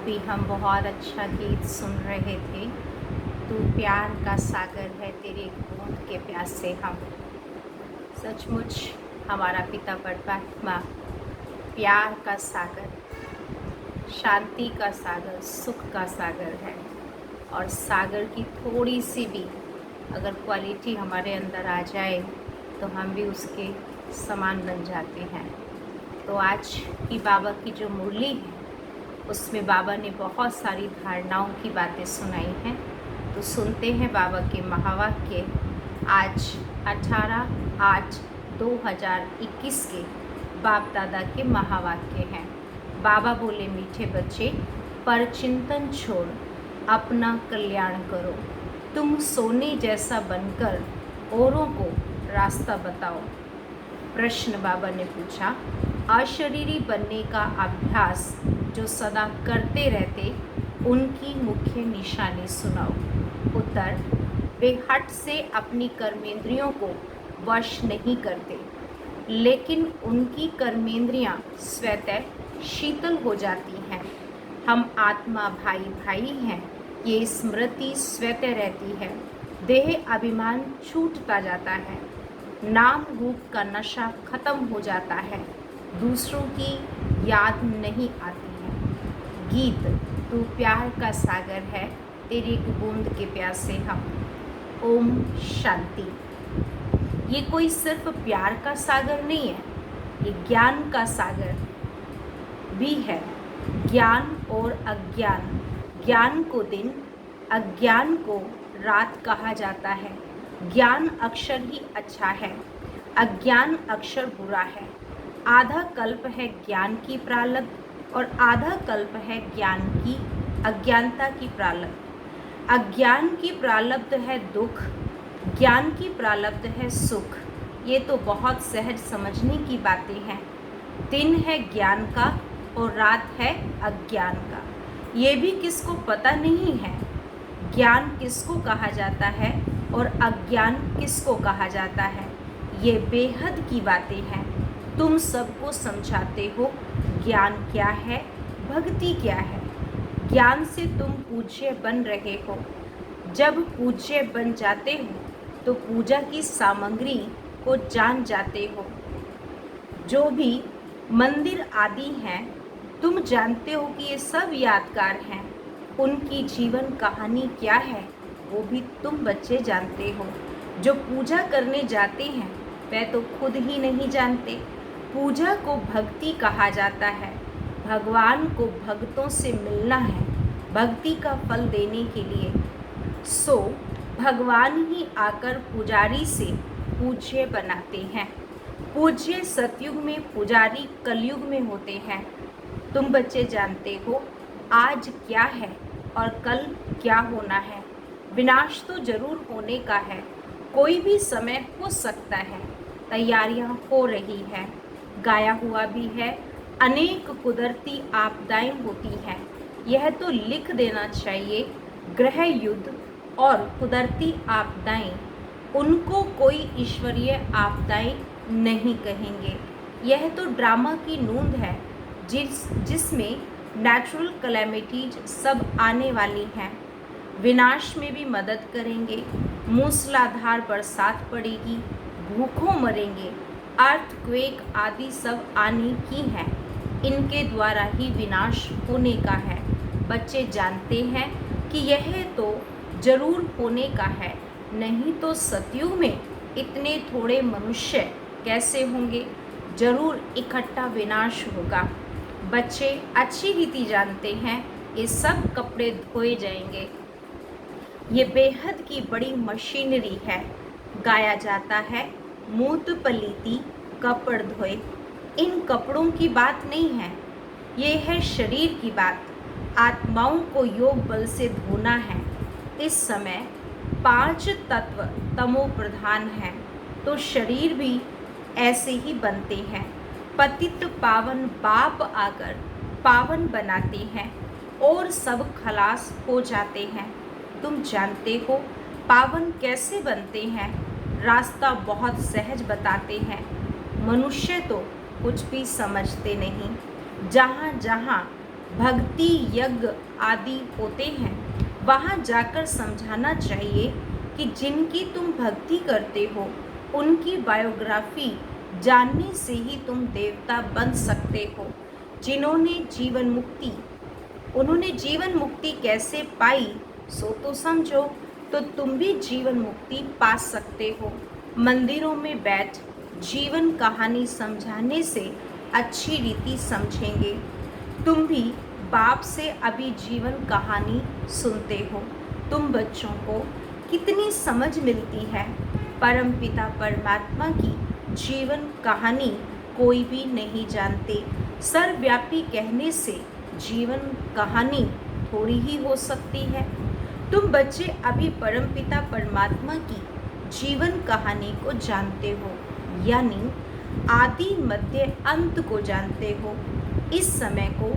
अभी हम बहुत अच्छा गीत सुन रहे थे। तू प्यार का सागर है, तेरे बूंद के प्यासे हम। सचमुच हमारा पिता परमात्मा प्यार का सागर, शांति का सागर, सुख का सागर है। और सागर की थोड़ी सी भी अगर क्वालिटी हमारे अंदर आ जाए तो हम भी उसके समान बन जाते हैं। तो आज की बाबा की जो मुरली है उसमें बाबा ने बहुत सारी धारणाओं की बातें सुनाई हैं। तो सुनते हैं बाबा के महावाक्य। आज 18/8/2021 के बाप दादा के महावाक्य हैं। बाबा बोले, मीठे बच्चे, पर चिंतन छोड़ अपना कल्याण करो। तुम सोने जैसा बनकर औरों को रास्ता बताओ। प्रश्न बाबा ने पूछा, अशरीरी बनने का अभ्यास जो सदा करते रहते, उनकी मुख्य निशानी सुनाओ। उत्तर, वे हठ से अपनी कर्मेंद्रियों को वश नहीं करते, लेकिन उनकी कर्मेंद्रियां स्वतः शीतल हो जाती हैं। हम आत्मा भाई भाई हैं, ये स्मृति स्वतः रहती है। देह अभिमान छूटता जाता है, नाम रूप का नशा खत्म हो जाता है, दूसरों की याद नहीं आती है। गीत, तू प्यार का सागर है, तेरी एक बूंद के प्यासे हम। ओम शांति। ये कोई सिर्फ प्यार का सागर नहीं है, ये ज्ञान का सागर भी है। ज्ञान और अज्ञान, ज्ञान को दिन, अज्ञान को रात कहा जाता है। ज्ञान अक्षर ही अच्छा है, अज्ञान अक्षर बुरा है। आधा कल्प है ज्ञान की प्रारब्ध और आधा कल्प है ज्ञान की अज्ञानता की प्रारब्ध। अज्ञान की प्रारब्ध है दुख, ज्ञान की प्रारब्ध है सुख। ये तो बहुत सहज समझने की बातें हैं। दिन है ज्ञान का और रात है अज्ञान का। ये भी किसको पता नहीं है, ज्ञान किसको कहा जाता है और अज्ञान किसको कहा जाता है। ये बेहद की बातें हैं। तुम सबको समझाते हो ज्ञान क्या है, भक्ति क्या है। ज्ञान से तुम पूज्य बन रहे हो। जब पूज्य बन जाते हो तो पूजा की सामग्री को जान जाते हो। जो भी मंदिर आदि हैं, तुम जानते हो कि ये सब यादगार हैं। उनकी जीवन कहानी क्या है वो भी तुम बच्चे जानते हो। जो पूजा करने जाते हैं वह तो खुद ही नहीं जानते। पूजा को भक्ति कहा जाता है। भगवान को भक्तों से मिलना है भक्ति का फल देने के लिए। सो भगवान ही आकर पुजारी से पूज्य बनाते हैं। पूज्य सतयुग में, पुजारी कलयुग में होते हैं। तुम बच्चे जानते हो आज क्या है और कल क्या होना है। विनाश तो जरूर होने का है, कोई भी समय हो सकता है। तैयारियां हो रही हैं, गाया हुआ भी है, अनेक कुदरती आपदाएं होती हैं। यह तो लिख देना चाहिए, ग्रह युद्ध और कुदरती आपदाएं, उनको कोई ईश्वरीय आपदाएं नहीं कहेंगे। यह तो ड्रामा की नूंद है जिसमें नेचुरल कैलेमिटीज सब आने वाली हैं। विनाश में भी मदद करेंगे। मूसलाधार बरसात पड़ेगी, भूखों मरेंगे, अर्थक्वेक आदि सब आने की हैं। इनके द्वारा ही विनाश होने का है। बच्चे जानते हैं कि यह तो जरूर होने का है, नहीं तो सतयुग में इतने थोड़े मनुष्य कैसे होंगे। जरूर इकट्ठा विनाश होगा। बच्चे अच्छी रीति जानते हैं ये सब कपड़े धोए जाएंगे। ये बेहद की बड़ी मशीनरी है। गाया जाता है, मूत पलीती कपड़ धोए। इन कपड़ों की बात नहीं है, ये है शरीर की बात। आत्माओं को योग बल से धोना है। इस समय 5 तत्व तमो प्रधान हैं, तो शरीर भी ऐसे ही बनते हैं। पतित पावन बाप आकर पावन बनाते हैं और सब खलास हो जाते हैं। तुम जानते हो पावन कैसे बनते हैं, रास्ता बहुत सहज बताते हैं। मनुष्य तो कुछ भी समझते नहीं। जहाँ जहाँ भक्ति यज्ञ आदि होते हैं, वहाँ जाकर समझाना चाहिए कि जिनकी तुम भक्ति करते हो उनकी बायोग्राफी जानने से ही तुम देवता बन सकते हो। उन्होंने जीवन मुक्ति कैसे पाई सो तो समझो, तो तुम भी जीवन मुक्ति पा सकते हो। मंदिरों में बैठ जीवन कहानी समझाने से अच्छी रीति समझेंगे। तुम भी बाप से अभी जीवन कहानी सुनते हो। तुम बच्चों को कितनी समझ मिलती है। परमपिता परमात्मा की जीवन कहानी कोई भी नहीं जानते। सर्वव्यापी कहने से जीवन कहानी थोड़ी ही हो सकती है। तुम बच्चे अभी परमपिता परमात्मा की जीवन कहानी को जानते हो, यानी आदि मध्य अंत को जानते हो। इस समय को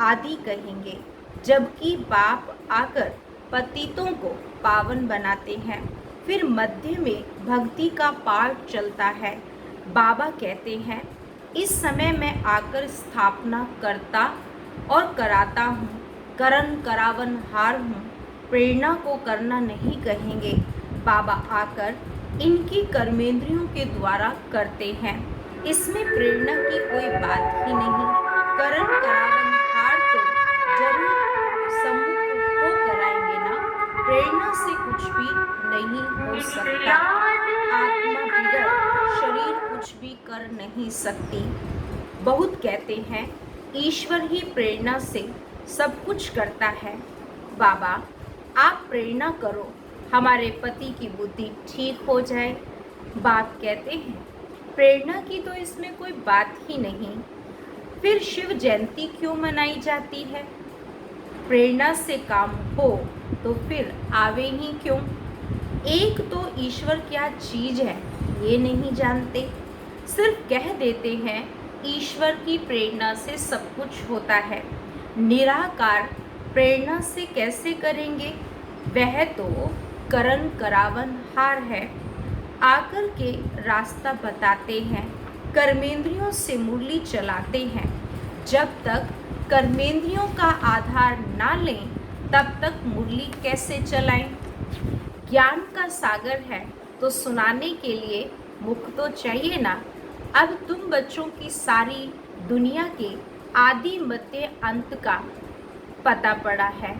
आदि कहेंगे, जबकि बाप आकर पतितों को पावन बनाते हैं। फिर मध्य में भक्ति का पाठ चलता है। बाबा कहते हैं, इस समय मैं आकर स्थापना करता और कराता हूँ, करन करावन हार हूँ। प्रेरणा को करना नहीं कहेंगे। बाबा आकर इनकी कर्मेंद्रियों के द्वारा करते हैं। इसमें प्रेरणा की कोई बात ही नहीं। करन करावन हार तो जरूर सम्मुख हो कराएंगे ना। प्रेरणा से कुछ भी नहीं हो सकता। आत्मा बिगर शरीर कुछ भी कर नहीं सकती। बहुत कहते हैं ईश्वर ही प्रेरणा से सब कुछ करता है। बाबा आप प्रेरणा करो, हमारे पति की बुद्धि ठीक हो जाए। बाप कहते हैं प्रेरणा की तो इसमें कोई बात ही नहीं। फिर शिव जयंती क्यों मनाई जाती है? प्रेरणा से काम हो तो फिर आवे ही क्यों? एक तो ईश्वर क्या चीज है ये नहीं जानते, सिर्फ कह देते हैं ईश्वर की प्रेरणा से सब कुछ होता है। निराकार प्रेरणा से कैसे करेंगे? वह तो करन करावन हार है। आकर के रास्ता बताते हैं, कर्मेंद्रियों से मुरली चलाते हैं। जब तक कर्मेंद्रियों का आधार ना लें तब तक मुरली कैसे चलाएं? ज्ञान का सागर है तो सुनाने के लिए मुख तो चाहिए ना। अब तुम बच्चों की सारी दुनिया के आदि मध्य अंत का पता पड़ा है।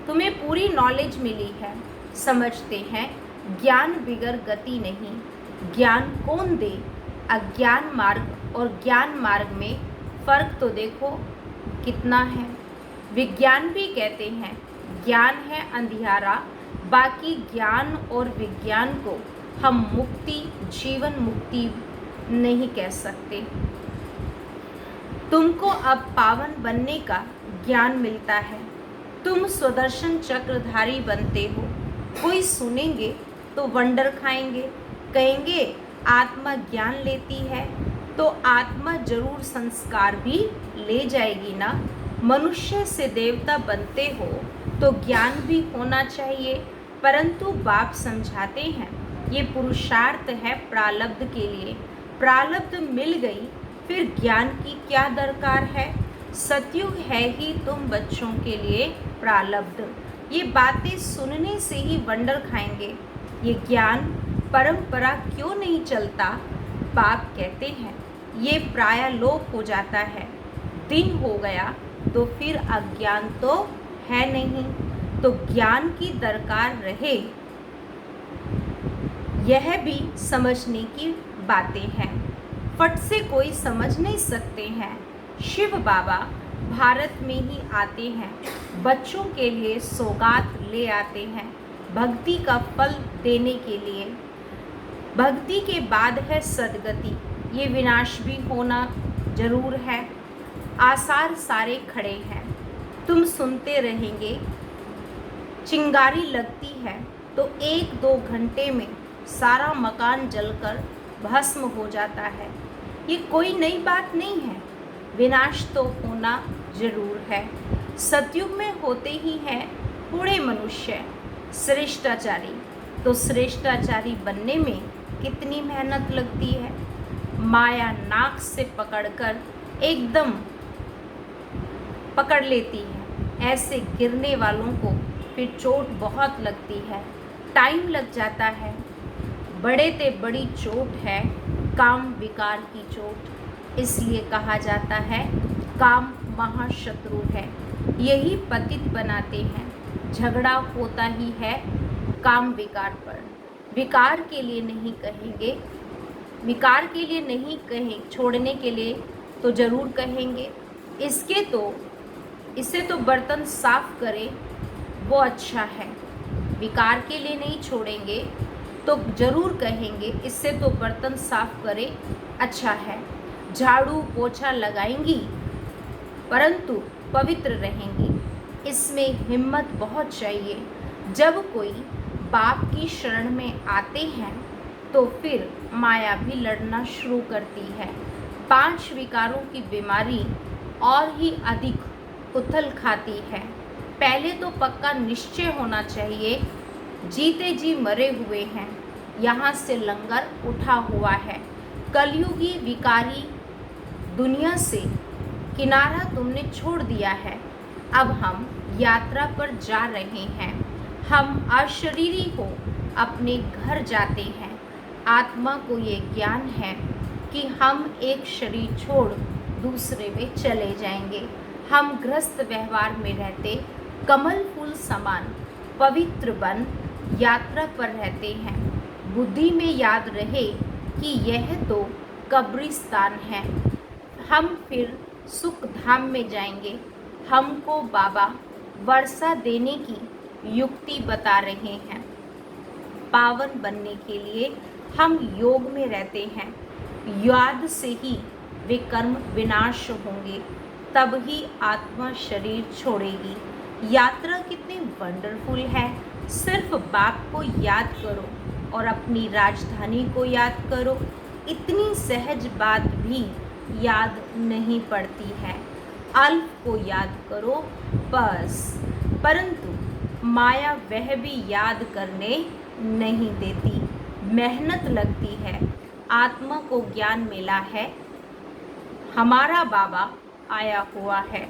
तुम्हें पूरी नॉलेज मिली है। समझते हैं ज्ञान बिगर गति नहीं। ज्ञान कौन दे? अज्ञान मार्ग और ज्ञान मार्ग में फर्क तो देखो कितना है। विज्ञान भी कहते हैं ज्ञान है अंधियारा, बाकी ज्ञान और विज्ञान को हम मुक्ति जीवन मुक्ति नहीं कह सकते। तुमको अब पावन बनने का ज्ञान मिलता है। तुम सुदर्शन चक्रधारी बनते हो। कोई सुनेंगे तो वंडर खाएंगे, कहेंगे आत्मा ज्ञान लेती है तो आत्मा जरूर संस्कार भी ले जाएगी ना। मनुष्य से देवता बनते हो तो ज्ञान भी होना चाहिए, परंतु बाप समझाते हैं ये पुरुषार्थ है प्रारब्ध के लिए। प्रारब्ध मिल गई फिर ज्ञान की क्या दरकार है? सतयुग है ही तुम बच्चों के लिए प्रारब्ध। ये बातें सुनने से ही वंडर खाएंगे। ये ज्ञान परंपरा क्यों नहीं चलता? बाप कहते हैं ये प्राय लोप हो जाता है। दिन हो गया तो फिर अज्ञान तो है नहीं, तो ज्ञान की दरकार रहे। यह भी समझने की बातें हैं। फट से कोई समझ नहीं सकते हैं। शिव बाबा भारत में ही आते हैं, बच्चों के लिए सौगात ले आते हैं, भक्ति का फल देने के लिए। भक्ति के बाद है सदगति, ये विनाश भी होना जरूर है। आसार सारे खड़े हैं, तुम सुनते रहेंगे। चिंगारी लगती है तो 1-2 घंटे में सारा मकान जलकर भस्म हो जाता है। ये कोई नई बात नहीं है। विनाश तो होना जरूर है। सतयुग में होते ही हैं थोड़े मनुष्य श्रेष्ठाचारी, तो श्रेष्ठाचारी बनने में कितनी मेहनत लगती है। माया नाक से पकड़कर एकदम पकड़ लेती है। ऐसे गिरने वालों को फिर चोट बहुत लगती है, टाइम लग जाता है। बड़े ते बड़ी चोट है काम विकार की चोट। इसलिए कहा जाता है काम महाशत्रु है। यही पतित बनाते हैं। झगड़ा होता ही है काम विकार पर। विकार के लिए नहीं कहेंगे, विकार के लिए नहीं कहें, छोड़ने के लिए तो ज़रूर कहेंगे इससे तो बर्तन साफ करें वो अच्छा है। विकार के लिए नहीं छोड़ेंगे तो ज़रूर कहेंगे इससे तो बर्तन साफ करें अच्छा है। झाड़ू पोछा लगाएंगी परंतु पवित्र रहेंगी। इसमें हिम्मत बहुत चाहिए। जब कोई बाप की शरण में आते हैं तो फिर माया भी लड़ना शुरू करती है। 5 विकारों की बीमारी और ही अधिक उथल खाती है। पहले तो पक्का निश्चय होना चाहिए जीते जी मरे हुए हैं, यहाँ से लंगर उठा हुआ है। कलयुगी विकारी दुनिया से किनारा तुमने छोड़ दिया है। अब हम यात्रा पर जा रहे हैं। हम अशरीरी हो अपने घर जाते हैं। आत्मा को ये ज्ञान है कि हम एक शरीर छोड़ दूसरे में चले जाएंगे। हम गृहस्थ व्यवहार में रहते कमल फूल समान पवित्र बन यात्रा पर रहते हैं। बुद्धि में याद रहे कि यह तो कब्रिस्तान है। हम फिर सुख धाम में जाएंगे। हमको बाबा वर्षा देने की युक्ति बता रहे हैं। पावन बनने के लिए हम योग में रहते हैं। याद से ही वे कर्म विनाश होंगे, तब ही आत्मा शरीर छोड़ेगी। यात्रा कितनी वंडरफुल है। सिर्फ बाप को याद करो और अपनी राजधानी को याद करो। इतनी सहज बात भी याद नहीं पड़ती है। अल्प को याद करो बस। परंतु माया वह भी याद करने नहीं देती। मेहनत लगती है। आत्मा को ज्ञान मिला है, हमारा बाबा आया हुआ है।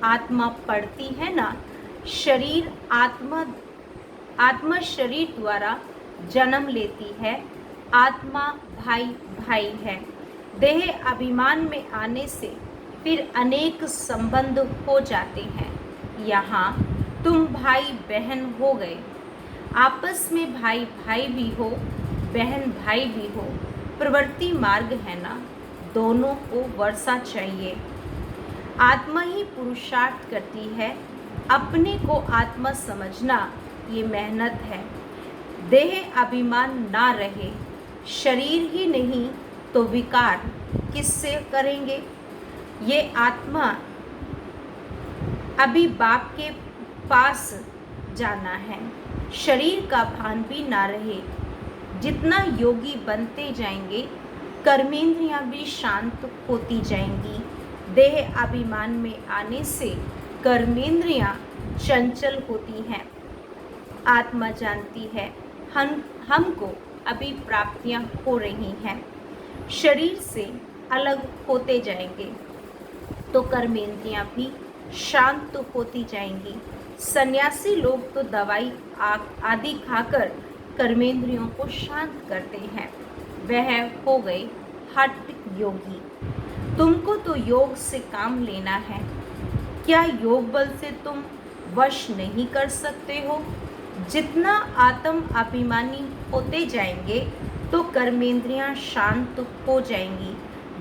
आत्मा पढ़ती है ना, शरीर आत्मा शरीर द्वारा जन्म लेती है। आत्मा भाई भाई है। देह अभिमान में आने से फिर अनेक संबंध हो जाते हैं। यहाँ तुम भाई बहन हो गए। आपस में भाई भाई भी हो, बहन भाई भी हो। प्रवृत्ति मार्ग है ना, दोनों को वर्षा चाहिए। आत्मा ही पुरुषार्थ करती है। अपने को आत्मा समझना ये मेहनत है। देह अभिमान ना रहे। शरीर ही नहीं तो विकार किससे करेंगे। ये आत्मा अभी बाप के पास जाना है। शरीर का भान भी ना रहे। जितना योगी बनते जाएंगे कर्मेंद्रियां भी शांत होती जाएंगी। देह अभिमान में आने से कर्मेंद्रियां चंचल होती हैं। आत्मा जानती है हमको अभी प्राप्तियां हो रही हैं। शरीर से अलग होते जाएंगे तो कर्मेंद्रियां भी शांत होती जाएंगी। सन्यासी लोग तो दवाई आदि खाकर कर्मेंद्रियों को शांत करते हैं। वह हो गए हठ योगी। तुमको तो योग से काम लेना है। क्या योग बल से तुम वश नहीं कर सकते हो? जितना आत्म अभिमानी होते जाएंगे तो कर्मेंद्रियां शांत हो जाएंगी।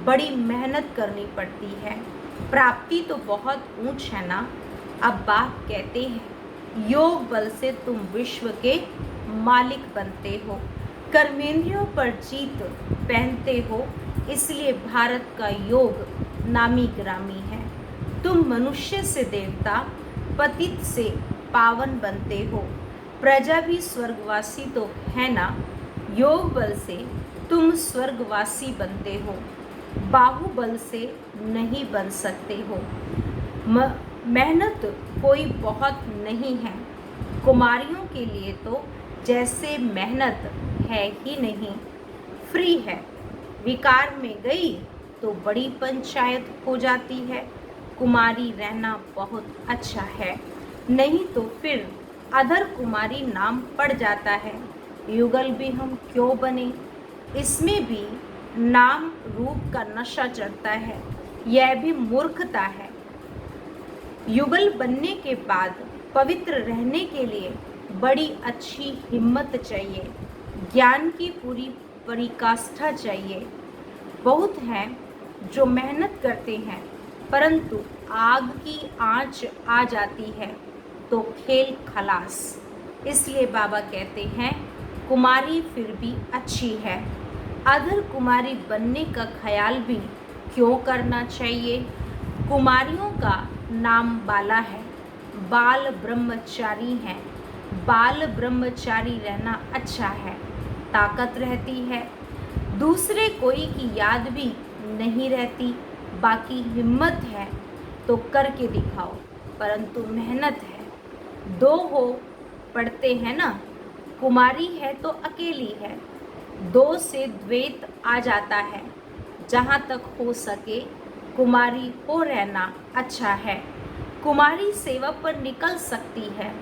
बड़ी मेहनत करनी पड़ती है। प्राप्ति तो बहुत ऊंच है ना। अब बाप कहते हैं योग बल से तुम विश्व के मालिक बनते हो। कर्मेंद्रियों पर जीत पहनते हो। इसलिए भारत का योग नामी ग्रामी है। तुम मनुष्य से देवता, पतित से पावन बनते हो। प्रजा भी स्वर्गवासी तो है ना। योग बल से तुम स्वर्गवासी बनते हो। बाहुबल से नहीं बन सकते हो। मेहनत कोई बहुत नहीं है। कुमारियों के लिए तो जैसे मेहनत है ही नहीं, फ्री है। विकार में गई तो बड़ी पंचायत हो जाती है। कुमारी रहना बहुत अच्छा है, नहीं तो फिर अधर कुमारी नाम पड़ जाता है। युगल भी हम क्यों बने, इसमें भी नाम रूप का नशा चढ़ता है, यह भी मूर्खता है। युगल बनने के बाद पवित्र रहने के लिए बड़ी अच्छी हिम्मत चाहिए, ज्ञान की पूरी पराकाष्ठा चाहिए। बहुत हैं जो मेहनत करते हैं, परंतु आग की आंच आ जाती है तो खेल खलास। इसलिए बाबा कहते हैं कुमारी फिर भी अच्छी है। अधर कुमारी बनने का ख्याल भी क्यों करना चाहिए। कुमारियों का नाम बाला है, बाल ब्रह्मचारी हैं। बाल ब्रह्मचारी रहना अच्छा है, ताकत रहती है, दूसरे कोई की याद भी नहीं रहती। बाकी हिम्मत है तो करके दिखाओ, परंतु मेहनत है। दो हो पढ़ते हैं ना, कुमारी है तो अकेली है, दो से द्वैत आ जाता है। जहाँ तक हो सके कुमारी हो रहना अच्छा है। कुमारी सेवा पर निकल सकती है,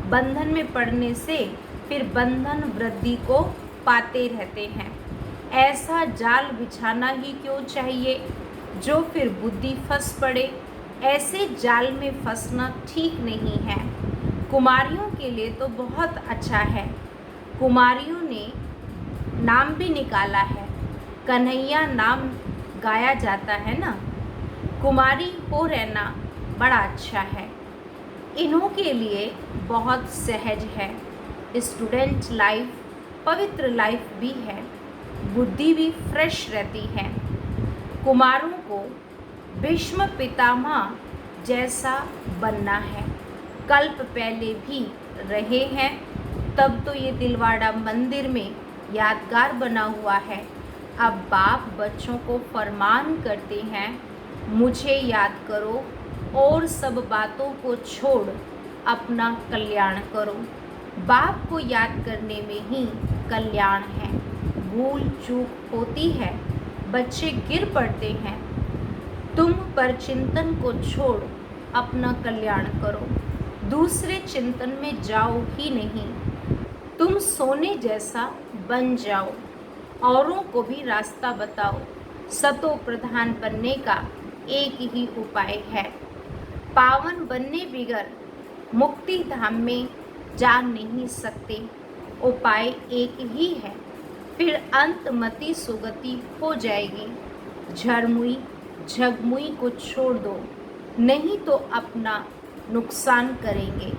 बंधन में पड़ने से फिर बंधन वृद्धि को पाते रहते हैं। ऐसा जाल बिछाना ही क्यों चाहिए जो फिर बुद्धि फंस पड़े। ऐसे जाल में फंसना ठीक नहीं है। कुमारियों के लिए तो बहुत अच्छा है। कुमारियों ने नाम भी निकाला है, कन्हैया नाम गाया जाता है ना। कुमारी हो रहना बड़ा अच्छा है, इन्हों के लिए बहुत सहज है। स्टूडेंट लाइफ पवित्र लाइफ भी है, बुद्धि भी फ्रेश रहती है। कुमारों को भीष्म पितामह जैसा बनना है। कल्प पहले भी रहे हैं, तब तो ये दिलवाड़ा मंदिर में यादगार बना हुआ है। अब बाप बच्चों को फरमान करते हैं, मुझे याद करो और सब बातों को छोड़ अपना कल्याण करो। बाप को याद करने में ही कल्याण है। भूल चूक होती है, बच्चे गिर पड़ते हैं, तुम पर चिंतन को छोड़ अपना कल्याण करो, दूसरे चिंतन में जाओ ही नहीं। तुम सोने जैसा बन जाओ, औरों को भी रास्ता बताओ। सतो प्रधान बनने का एक ही उपाय है, पावन बनने बिगर मुक्ति धाम में जा नहीं सकते। उपाय एक ही है, फिर अंतमति सुगति हो जाएगी। झरमुई झगमुई को छोड़ दो, नहीं तो अपना नुकसान करेंगे।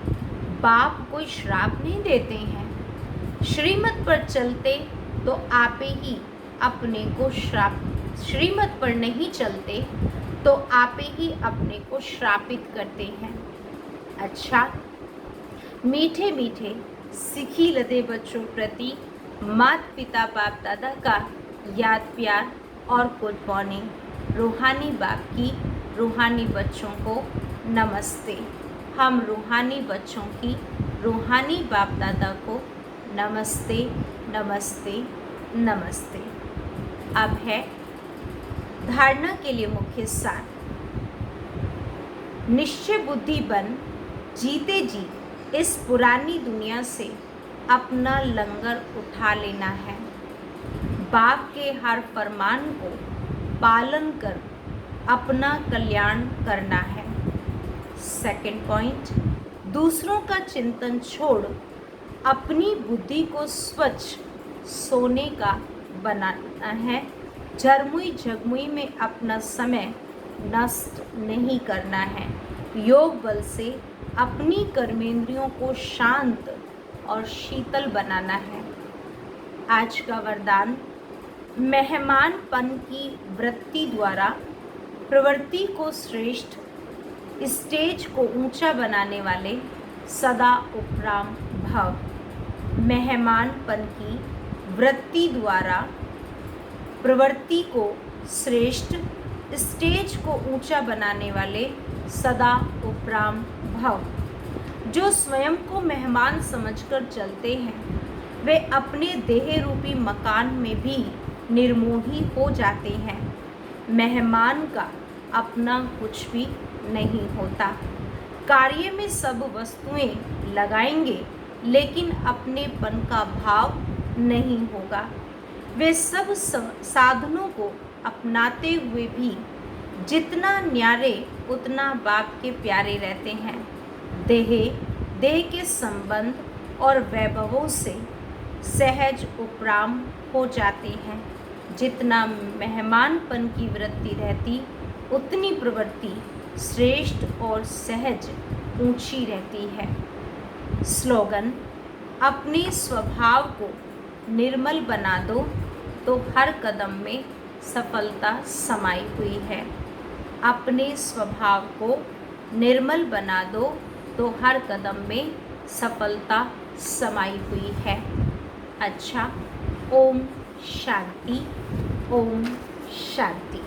बाप कोई श्राप नहीं देते हैं, श्रीमत पर चलते तो आप ही अपने को श्राप, श्रीमत पर नहीं चलते तो आप ही अपने को श्रापित करते हैं। अच्छा, मीठे मीठे सिखी लदे बच्चों प्रति माता पिता बाप दादा का याद प्यार और गुड मॉर्निंग। रूहानी बाप की रूहानी बच्चों को नमस्ते। हम रूहानी बच्चों की रूहानी बाप दादा को नमस्ते नमस्ते नमस्ते। अब है धारणा के लिए मुख्य सार। निश्चय बुद्धि बन जीते जी इस पुरानी दुनिया से अपना लंगर उठा लेना है। बाप के हर फरमान को पालन कर अपना कल्याण करना है। सेकंड पॉइंट, दूसरों का चिंतन छोड़ अपनी बुद्धि को स्वच्छ सोने का बनाना है। झरमुई झगमुई में अपना समय नष्ट नहीं करना है। योग बल से अपनी कर्मेंद्रियों को शांत और शीतल बनाना है। आज का वरदान, मेहमानपन की वृत्ति द्वारा प्रवृत्ति को श्रेष्ठ, स्टेज को ऊंचा बनाने वाले सदा उपराम भव। मेहमानपन की वृत्ति द्वारा प्रवृत्ति को श्रेष्ठ, स्टेज को ऊंचा बनाने वाले सदा उपराम भव। जो स्वयं को मेहमान समझकर चलते हैं, वे अपने देह रूपी मकान में भी निर्मोही हो जाते हैं। मेहमान का अपना कुछ भी नहीं होता। कार्य में सब वस्तुएं लगाएंगे लेकिन अपनेपन का भाव नहीं होगा। वे सब साधनों को अपनाते हुए भी जितना न्यारे उतना बाप के प्यारे रहते हैं। देह के संबंध और वैभवों से सहज उपराम हो जाते हैं। जितना मेहमानपन की वृत्ति रहती उतनी प्रवृत्ति श्रेष्ठ और सहज ऊंची रहती है। स्लोगन: अपने स्वभाव को निर्मल बना दो तो हर कदम में सफलता समाई हुई है। अपने स्वभाव को निर्मल बना दो तो हर कदम में सफलता समाई हुई है। अच्छा, ओम शांति, ओम शांति।